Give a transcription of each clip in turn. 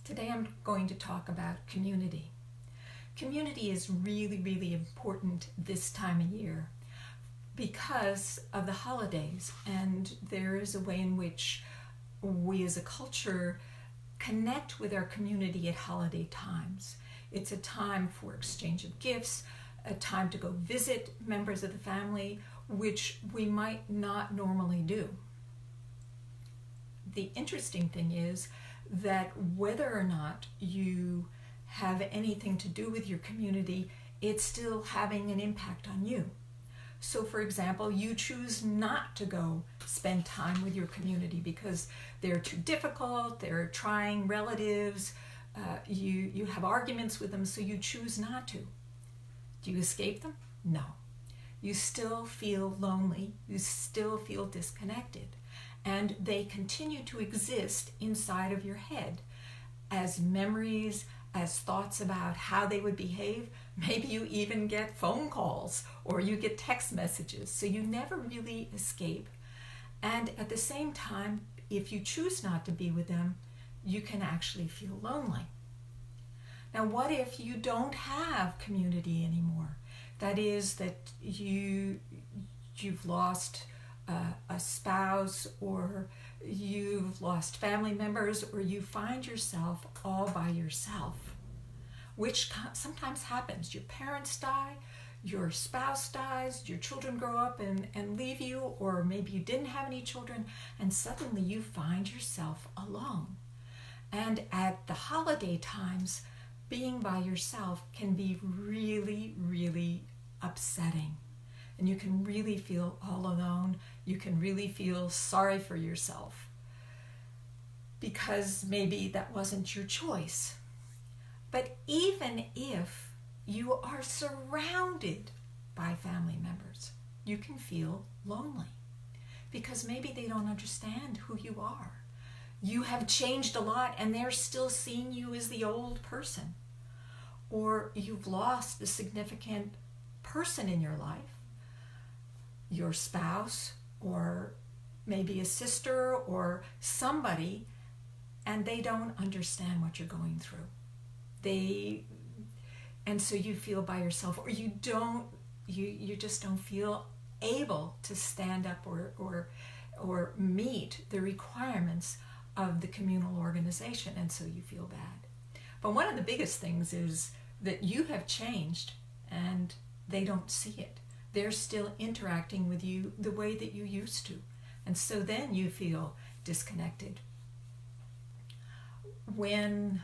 Today I'm going to talk about community. Community is really, really important this time of year because of the holidays, and there is a way in which we as a culture connect with our community at holiday times. It's a time for exchange of gifts, a time to go visit members of the family, which we might not normally do. The interesting thing is that whether or not you have anything to do with your community, it's still having an impact on you. So for example, you choose not to go spend time with your community because they're too difficult, they're trying relatives, you have arguments with them, so you choose not to. Do you escape them? No. You still feel lonely, you still feel disconnected, and they continue to exist inside of your head as memories, as thoughts about how they would behave. Maybe you even get phone calls or you get text messages, so you never really escape. And at the same time, if you choose not to be with them, you can actually feel lonely. Now, what if you don't have community anymore? That is, that you've lost a spouse, or you've lost family members, or you find yourself all by yourself, which sometimes happens. Your parents die, your spouse dies, your children grow up and leave you, or maybe you didn't have any children, and suddenly you find yourself alone. And at the holiday times, being by yourself can be really, really upsetting. And you can really feel all alone. You can really feel sorry for yourself because maybe that wasn't your choice. But even if you are surrounded by family members, you can feel lonely because maybe they don't understand who you are. You have changed a lot and they're still seeing you as the old person. Or you've lost a significant person in your life, your spouse, or maybe a sister or somebody, and they don't understand what you're going through. And so you feel by yourself, or you just don't feel able to stand up or meet the requirements of the communal organization, and so you feel bad. But one of the biggest things is that you have changed and they don't see it. They're still interacting with you the way that you used to. And so then you feel disconnected. When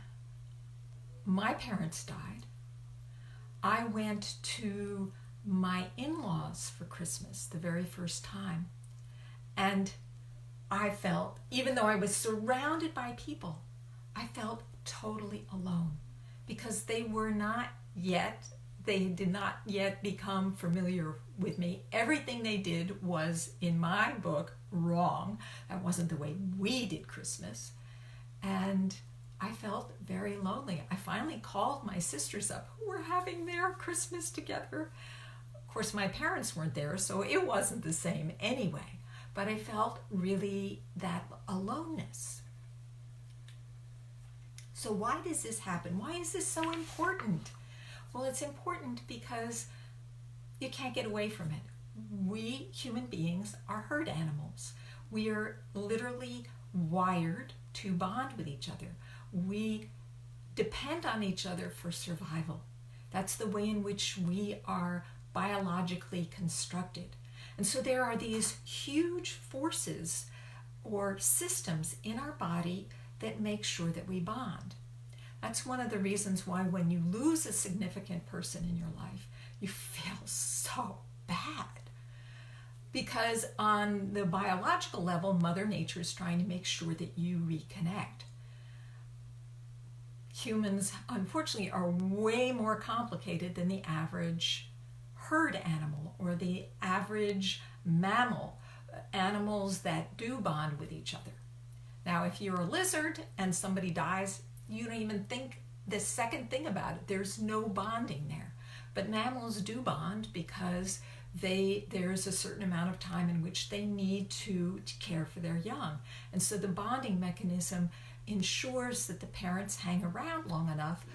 my parents died, I went to my in-laws for Christmas the very first time. And I felt, even though I was surrounded by people, I felt totally alone because they did not yet become familiar with me. Everything they did was, in my book, wrong. That wasn't the way we did Christmas. And I felt very lonely. I finally called my sisters up who were having their Christmas together. Of course, my parents weren't there, so it wasn't the same anyway. But I felt really that aloneness. So why does this happen? Why is this so important? Well, it's important because you can't get away from it. We human beings are herd animals. We are literally wired to bond with each other. We depend on each other for survival. That's the way in which we are biologically constructed. And so there are these huge forces or systems in our body that make sure that we bond. That's one of the reasons why when you lose a significant person in your life, you feel so bad. Because on the biological level, Mother Nature is trying to make sure that you reconnect. Humans, unfortunately, are way more complicated than the average herd animal or the average mammal, animals that do bond with each other. Now, if you're a lizard and somebody dies, you don't even think the second thing about it. There's no bonding there. But mammals do bond because there's a certain amount of time in which they need to care for their young. And so the bonding mechanism ensures that the parents hang around long enough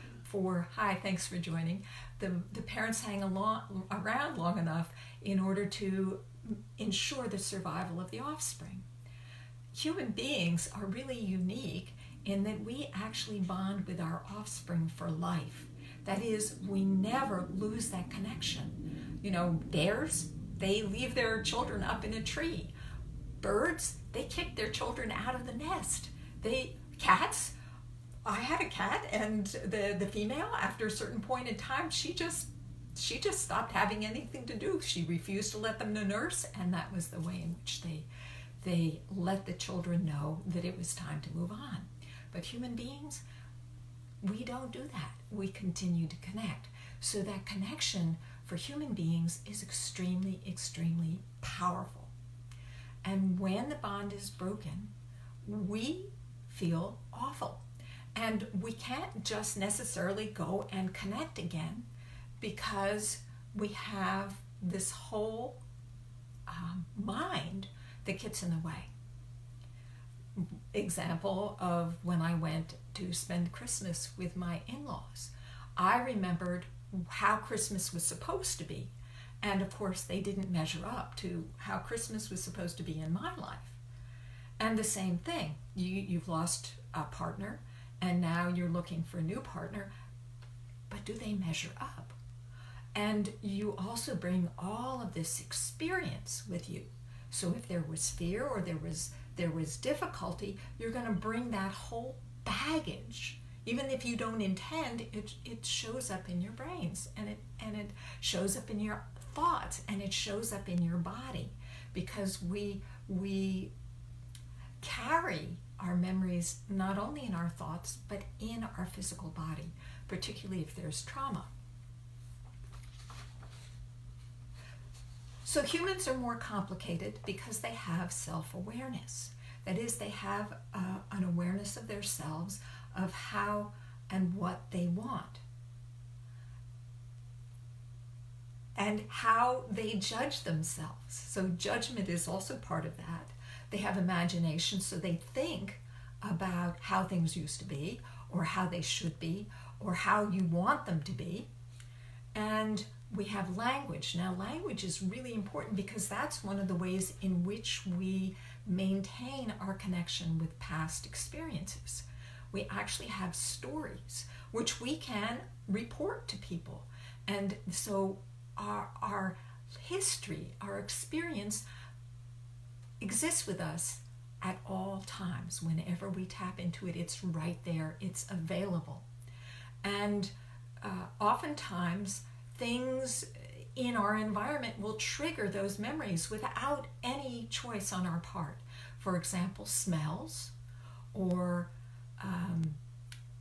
hi, thanks for joining. The parents hang around long enough in order to ensure the survival of the offspring. Human beings are really unique in that we actually bond with our offspring for life. That is, we never lose that connection. Bears, they leave their children up in a tree. Birds, they kick their children out of the nest. Cats, I had a cat, and the female, after a certain point in time, she just stopped having anything to do. She refused to let them nurse, and that was the way in which they let the children know that it was time to move on. But human beings, we don't do that. We continue to connect. So that connection for human beings is extremely, extremely powerful. And when the bond is broken, we feel awful. And we can't just necessarily go and connect again because we have this whole mind that gets in the way. Example of when I went to spend Christmas with my in-laws. I remembered how Christmas was supposed to be. And of course, they didn't measure up to how Christmas was supposed to be in my life. And the same thing, you've lost a partner, and now you're looking for a new partner, but do they measure up? And you also bring all of this experience with you. So if there was fear or there was difficulty, you're going to bring that whole baggage. Even if you don't intend, it shows up in your brains, and it shows up in your thoughts, and it shows up in your body, because we carry our memories not only in our thoughts, but in our physical body, particularly if there's trauma. So humans are more complicated because they have self-awareness. That is, they have an awareness of themselves, of how and what they want, and how they judge themselves. So judgment is also part of that. They have imagination, so they think about how things used to be, or how they should be, or how you want them to be. And we have language. Now, language is really important because that's one of the ways in which we maintain our connection with past experiences. We actually have stories which we can report to people. And so our history, our experience exists with us at all times. Whenever we tap into it, it's right there, it's available. And oftentimes things in our environment will trigger those memories without any choice on our part. For example, smells, or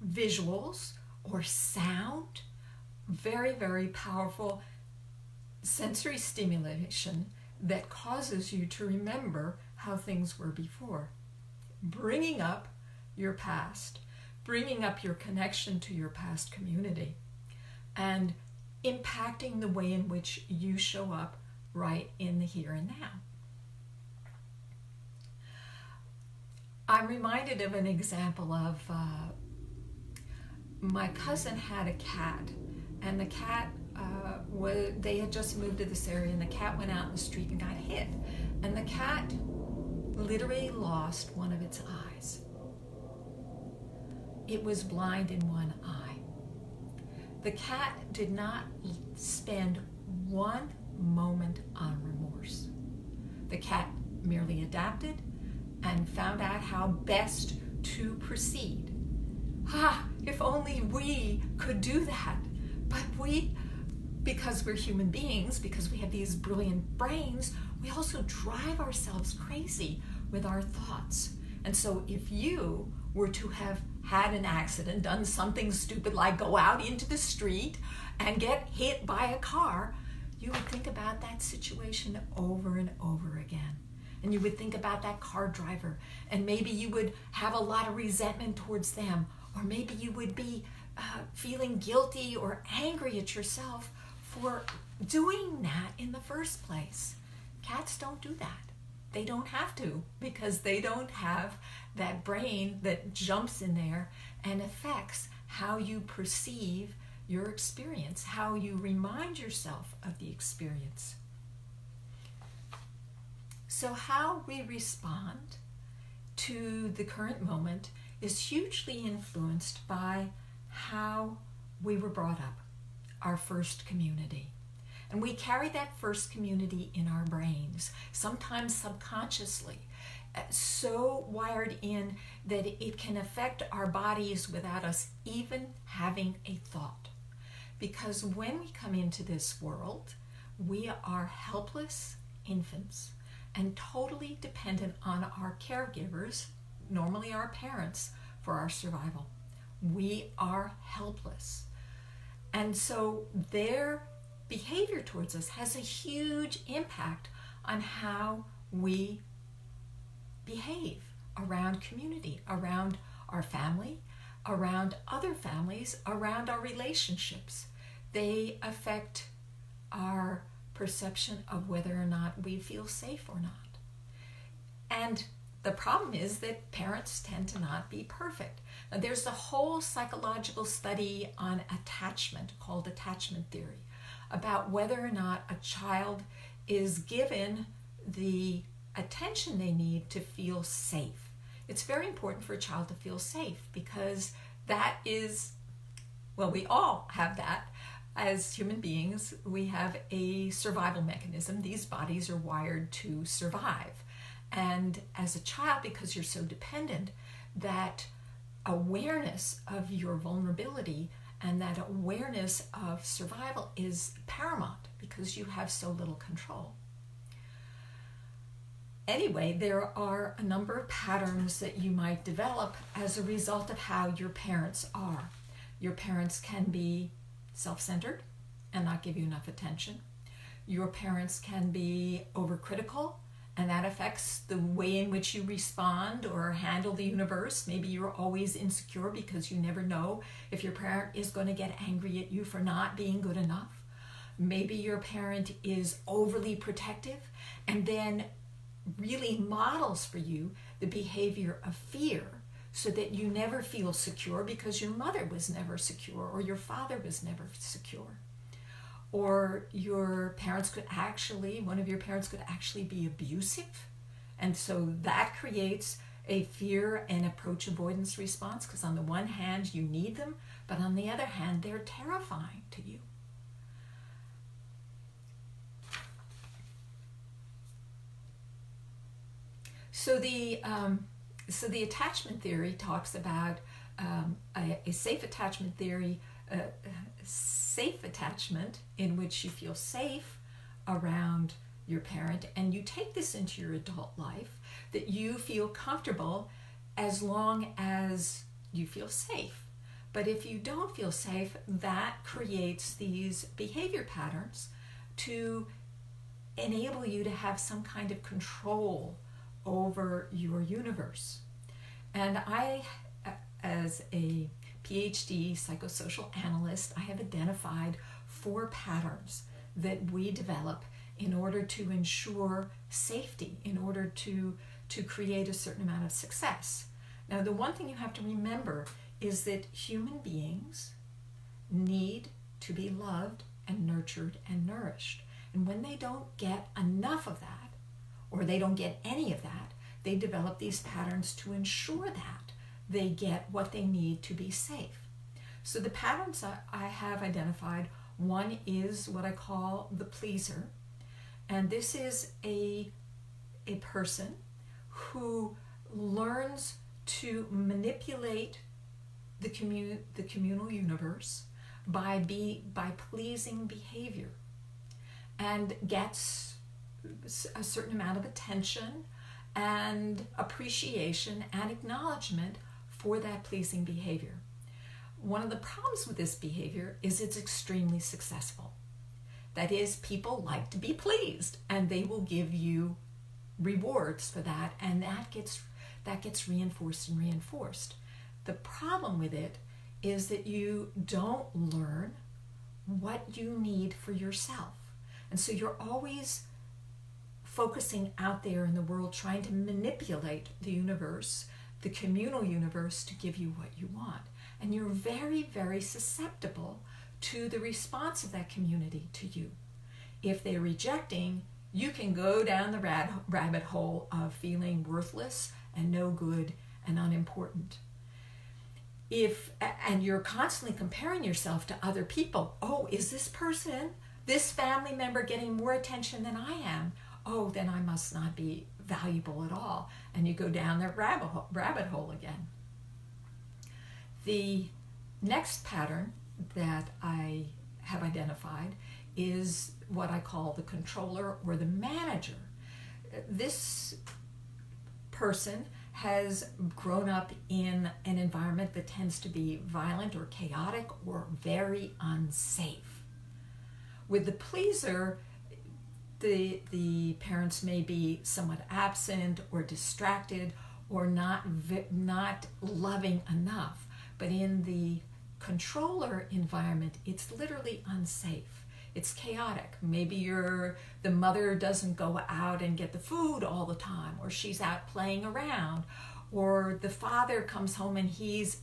visuals, or sound. Very, very powerful sensory stimulation that causes you to remember how things were before. Bringing up your past, bringing up your connection to your past community, and impacting the way in which you show up right in the here and now. I'm reminded of an example of my cousin had a cat, and the cat they had just moved to this area, and the cat went out in the street and got hit, and the cat literally lost one of its eyes. It was blind in one eye. The cat did not spend one moment on remorse. The cat merely adapted and found out how best to proceed. If only we could do that. But because we're human beings, because we have these brilliant brains, we also drive ourselves crazy with our thoughts. And so if you were to have had an accident, done something stupid like go out into the street and get hit by a car, you would think about that situation over and over again. And you would think about that car driver, and maybe you would have a lot of resentment towards them, or maybe you would be feeling guilty or angry at yourself for doing that in the first place. Cats don't do that. They don't have to, because they don't have that brain that jumps in there and affects how you perceive your experience, how you remind yourself of the experience. So how we respond to the current moment is hugely influenced by how we were brought up, our first community. And we carry that first community in our brains, sometimes subconsciously, so wired in that it can affect our bodies without us even having a thought. Because when we come into this world, we are helpless infants and totally dependent on our caregivers, normally our parents, for our survival. We are helpless. And so their behavior towards us has a huge impact on how we behave around community, around our family, around other families, around our relationships. They affect our perception of whether or not we feel safe or not. And the problem is that parents tend to not be perfect. Now, there's a whole psychological study on attachment called attachment theory, about whether or not a child is given the attention they need to feel safe. It's very important for a child to feel safe, because that is, well, we all have that. As human beings, we have a survival mechanism. These bodies are wired to survive. And as a child, because you're so dependent, that awareness of your vulnerability and that awareness of survival is paramount, because you have so little control. Anyway, there are a number of patterns that you might develop as a result of how your parents are. Your parents can be self-centered and not give you enough attention. Your parents can be overcritical, and that affects the way in which you respond or handle the universe. Maybe you're always insecure because you never know if your parent is going to get angry at you for not being good enough. Maybe your parent is overly protective and then really models for you the behavior of fear, so that you never feel secure because your mother was never secure or your father was never secure. Or your parents could actually, one of your parents could actually be abusive. And so that creates a fear and approach avoidance response, because on the one hand you need them, but on the other hand they're terrifying to you. So the attachment theory talks about a safe attachment theory, safe attachment in which you feel safe around your parent, and you take this into your adult life, that you feel comfortable as long as you feel safe. But if you don't feel safe, that creates these behavior patterns to enable you to have some kind of control over your universe. And I, as a PhD psychosocial analyst, I have identified 4 patterns that we develop in order to ensure safety, in order to create a certain amount of success. Now, the one thing you have to remember is that human beings need to be loved and nurtured and nourished. And when they don't get enough of that, or they don't get any of that, they develop these patterns to ensure that they get what they need to be safe. So the patterns I have identified, one is what I call the pleaser. And this is a person who learns to manipulate the communal universe by pleasing behavior, and gets a certain amount of attention and appreciation and acknowledgement for that pleasing behavior. One of the problems with this behavior is it's extremely successful. That is, people like to be pleased, and they will give you rewards for that, and that gets reinforced and reinforced. The problem with it is that you don't learn what you need for yourself. And so you're always focusing out there in the world, trying to manipulate the universe, the communal universe, to give you what you want. And you're very, very susceptible to the response of that community to you. If they're rejecting, you can go down the rabbit hole of feeling worthless and no good and unimportant. And you're constantly comparing yourself to other people. Oh, is this person, this family member getting more attention than I am? Oh, then I must not be valuable at all. And you go down that rabbit hole again. The next pattern that I have identified is what I call the controller or the manager. This person has grown up in an environment that tends to be violent or chaotic or very unsafe. With the pleaser, the parents may be somewhat absent or distracted or not loving enough. But in the controller environment, it's literally unsafe. It's chaotic. Maybe the mother doesn't go out and get the food all the time, or she's out playing around, or the father comes home and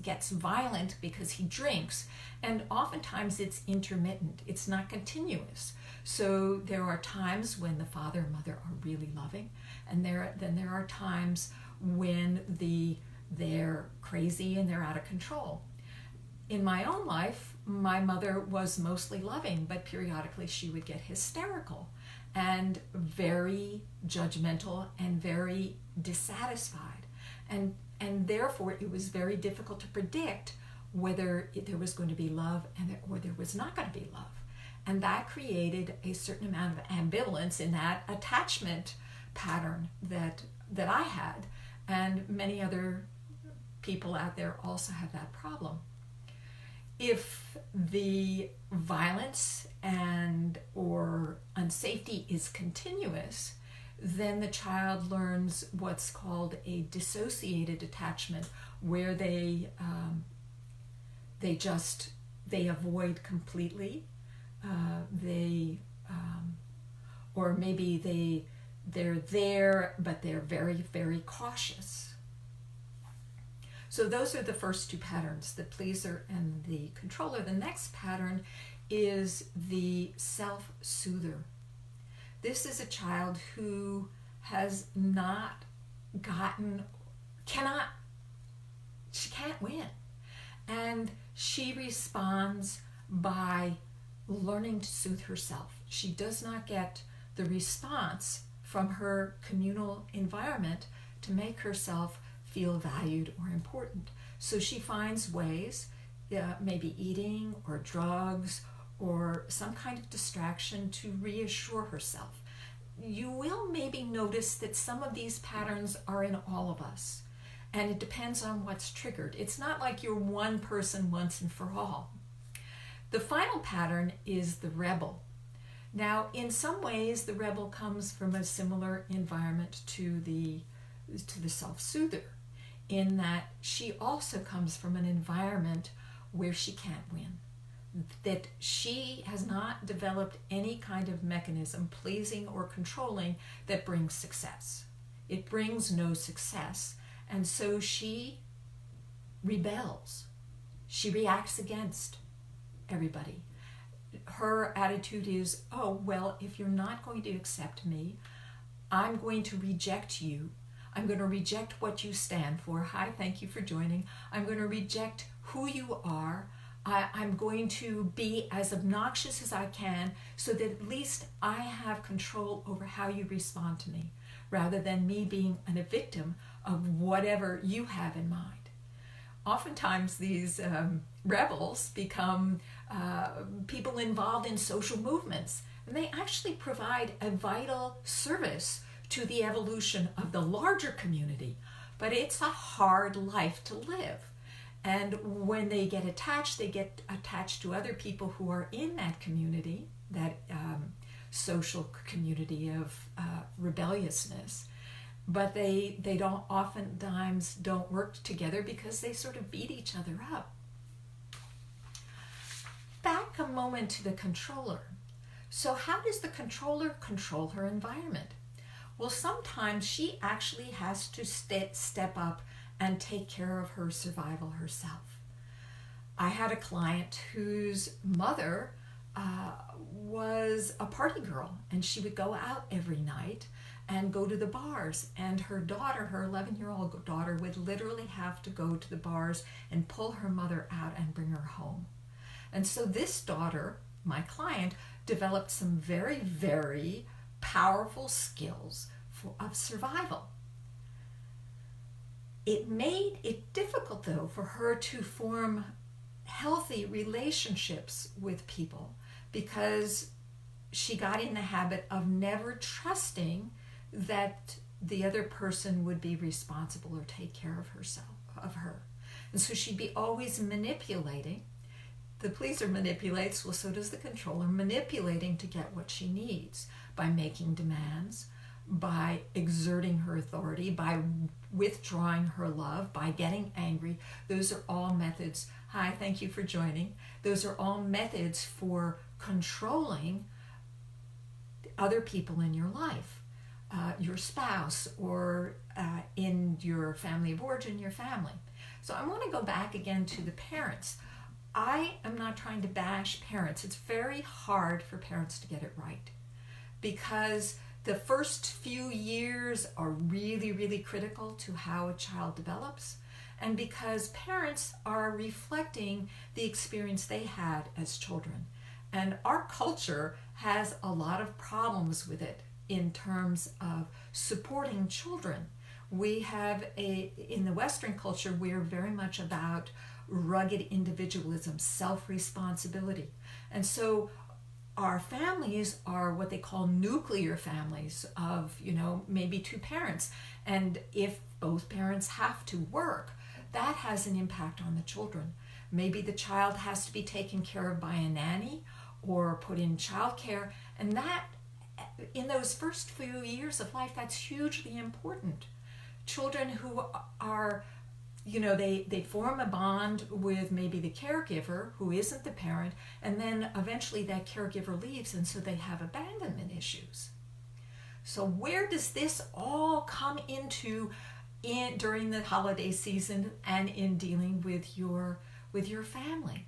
gets violent because he drinks. And oftentimes it's intermittent. It's not continuous. So there are times when the father and mother are really loving, and then there are times when they're crazy and they're out of control. In my own life, my mother was mostly loving, but periodically she would get hysterical and very judgmental and very dissatisfied. And therefore, it was very difficult to predict whether there was going to be love or there was not going to be love. And that created a certain amount of ambivalence in that attachment pattern that I had. And many other people out there also have that problem. If the violence or unsafety is continuous, then the child learns what's called a dissociated attachment, where they avoid completely. Or maybe they're there, but they're very, very cautious. So those are the first two patterns, the pleaser and the controller. The next pattern is the self-soother. This is a child who has not she can't win. And she responds by learning to soothe herself. She does not get the response from her communal environment to make herself feel valued or important. So she finds ways, maybe eating or drugs or some kind of distraction, to reassure herself. You will maybe notice that some of these patterns are in all of us, and it depends on what's triggered. It's not like you're one person once and for all. The final pattern is the rebel. Now, in some ways, the rebel comes from a similar environment to the self-soother, in that she also comes from an environment where she can't win, that she has not developed any kind of mechanism, pleasing or controlling, that brings success. It brings no success, and so she rebels. She reacts against everybody. Her attitude is, oh, well, if you're not going to accept me, I'm going to reject you. I'm going to reject what you stand for. Hi, thank you for joining. I'm going to reject who you are. I'm going to be as obnoxious as I can so that at least I have control over how you respond to me, rather than me being a victim of whatever you have in mind. Oftentimes these rebels become people involved in social movements, and they actually provide a vital service to the evolution of the larger community. But it's a hard life to live. And when they get attached to other people who are in that community, that social community of rebelliousness. But they oftentimes don't work together because they sort of beat each other up. Back a moment to the controller. So how does the controller control her environment? Well, sometimes she actually has to step up and take care of her survival herself. I had a client whose mother was a party girl, and she would go out every night and go to the bars, and her daughter, her 11-year-old daughter, would literally have to go to the bars and pull her mother out and bring her home. And so this daughter, my client, developed some very, very powerful skills of survival. It made it difficult, though, for her to form healthy relationships with people because she got in the habit of never trusting that the other person would be responsible or take care of her. And so she'd be always manipulating. The pleaser manipulates, well, so does the controller, manipulating to get what she needs by making demands, by exerting her authority, by withdrawing her love, by getting angry. Those are all methods. Hi, thank you for joining. Those are all methods for controlling other people in your life, your spouse, or in your family of origin, your family. So I want to go back again to the parents. I am not trying to bash parents. It's very hard for parents to get it right because the first few years are really, really critical to how a child develops, and because parents are reflecting the experience they had as children. And our culture has a lot of problems with it in terms of supporting children. We have in the Western culture, we're very much about rugged individualism, self-responsibility. And so our families are what they call nuclear families of, maybe two parents. And if both parents have to work, that has an impact on the children. Maybe the child has to be taken care of by a nanny or put in childcare. And that, in those first few years of life, that's hugely important. Children who are, they form a bond with maybe the caregiver who isn't the parent, and then eventually that caregiver leaves, and so they have abandonment issues. So where does this all come into during the holiday season and in dealing with your family?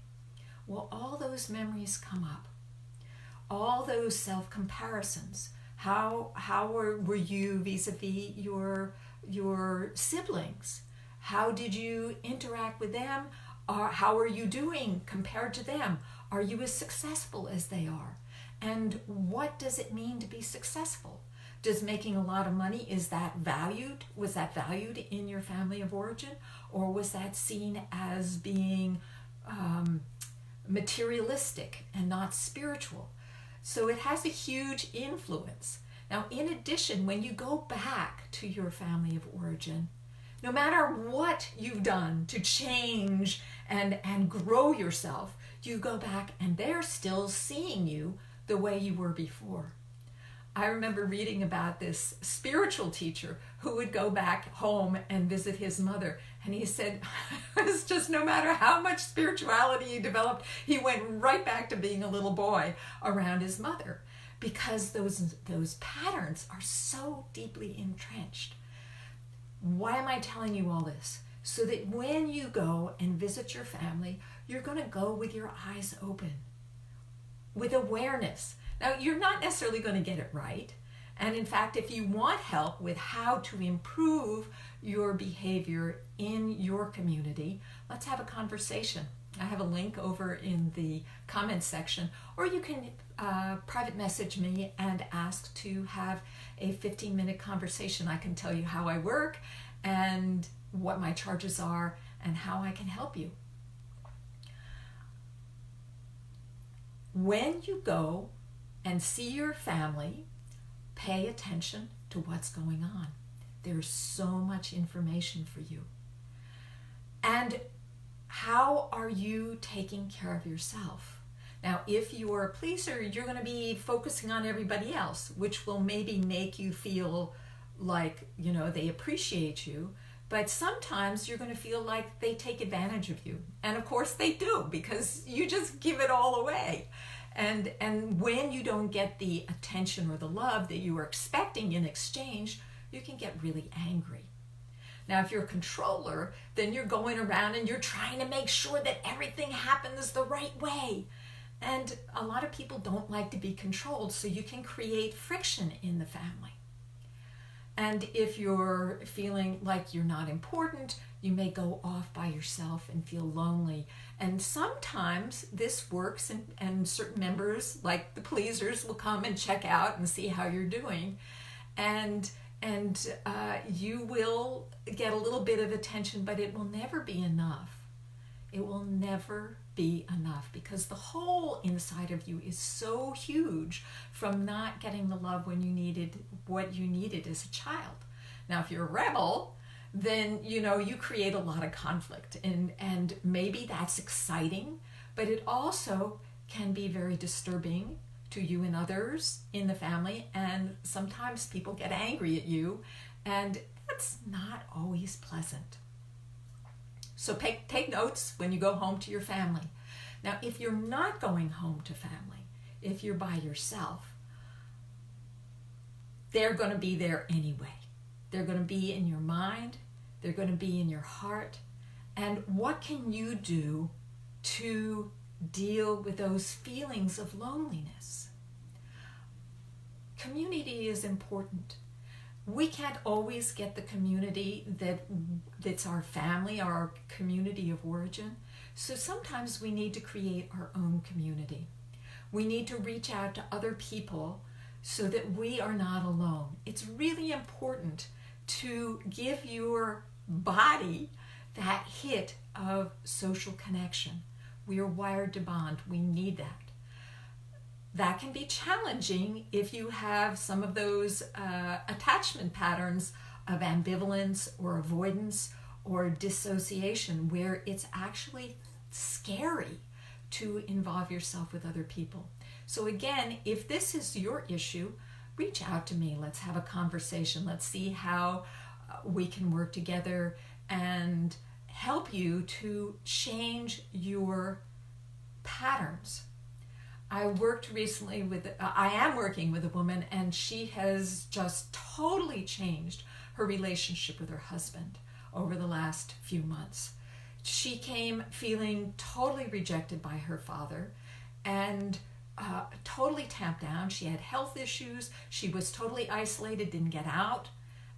Well, all those memories come up. All those self-comparisons. How were you vis-a-vis your siblings? How did you interact with them? How are you doing compared to them? Are you as successful as they are? And what does it mean to be successful? Does making a lot of money, is that valued? Was that valued in your family of origin? Or was that seen as being materialistic and not spiritual? So it has a huge influence. Now, in addition, when you go back to your family of origin, no matter what you've done to change and grow yourself, you go back and they're still seeing you the way you were before. I remember reading about this spiritual teacher who would go back home and visit his mother. And he said, it's just no matter how much spirituality he developed, he went right back to being a little boy around his mother because those patterns are so deeply entrenched. Why am I telling you all this? So that when you go and visit your family, you're going to go with your eyes open, with awareness. Now, you're not necessarily going to get it right. And in fact, if you want help with how to improve your behavior in your community, let's have a conversation. I have a link over in the comments section, or you can private message me and ask to have a 15-minute conversation. I can tell you how I work and what my charges are and how I can help you. When you go and see your family, pay attention to what's going on. There's so much information for you. And how are you taking care of yourself? Now, if you're a pleaser, you're going to be focusing on everybody else, which will maybe make you feel like, they appreciate you. But sometimes you're going to feel like they take advantage of you. And of course they do, because you just give it all away. And when you don't get the attention or the love that you were expecting in exchange, you can get really angry. Now, if you're a controller, then you're going around and you're trying to make sure that everything happens the right way. And a lot of people don't like to be controlled, so you can create friction in the family. And if you're feeling like you're not important, you may go off by yourself and feel lonely. And sometimes this works, and certain members, like the pleasers, will come and check out and see how you're doing. And you will get a little bit of attention, but it will never be enough. It will never be enough, because the hole inside of you is so huge from not getting the love when you needed what you needed as a child. Now, if you're a rebel, then you create a lot of conflict, and maybe that's exciting, but it also can be very disturbing to you and others in the family, and sometimes people get angry at you, and that's not always pleasant. So take notes when you go home to your family. Now, if you're not going home to family, if you're by yourself, they're going to be there anyway. They're going to be in your mind. They're going to be in your heart. And what can you do to deal with those feelings of loneliness? Community is important. We can't always get the community that's our family, our community of origin. So sometimes we need to create our own community. We need to reach out to other people so that we are not alone. It's really important to give your body that hit of social connection. We are wired to bond. We need that. That can be challenging if you have some of those attachment patterns of ambivalence or avoidance or dissociation, where it's actually scary to involve yourself with other people. So again, if this is your issue, reach out to me. Let's have a conversation. Let's see how we can work together and help you to change your patterns. I am working with a woman, and she has just totally changed her relationship with her husband over the last few months. She came feeling totally rejected by her father and totally tamped down. She had health issues. She was totally isolated, didn't get out.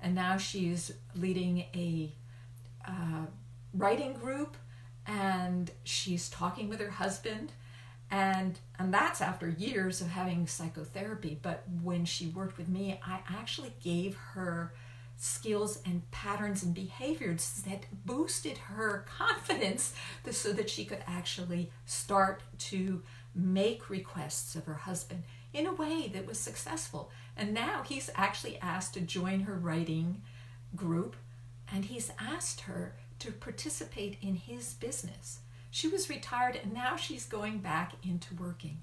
And now she's leading a writing group, and she's talking with her husband. And that's after years of having psychotherapy. But when she worked with me, I actually gave her skills and patterns and behaviors that boosted her confidence so that she could actually start to make requests of her husband in a way that was successful. And now he's actually asked to join her writing group, and he's asked her to participate in his business. She was retired, and now she's going back into working.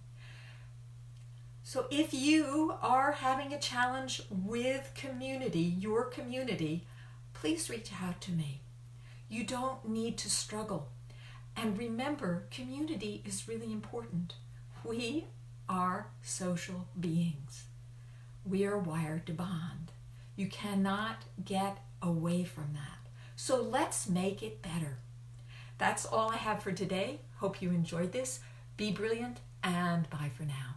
So if you are having a challenge with community, your community, please reach out to me. You don't need to struggle. And remember, community is really important. We are social beings. We are wired to bond. You cannot get away from that. So let's make it better. That's all I have for today. Hope you enjoyed this. Be brilliant, and bye for now.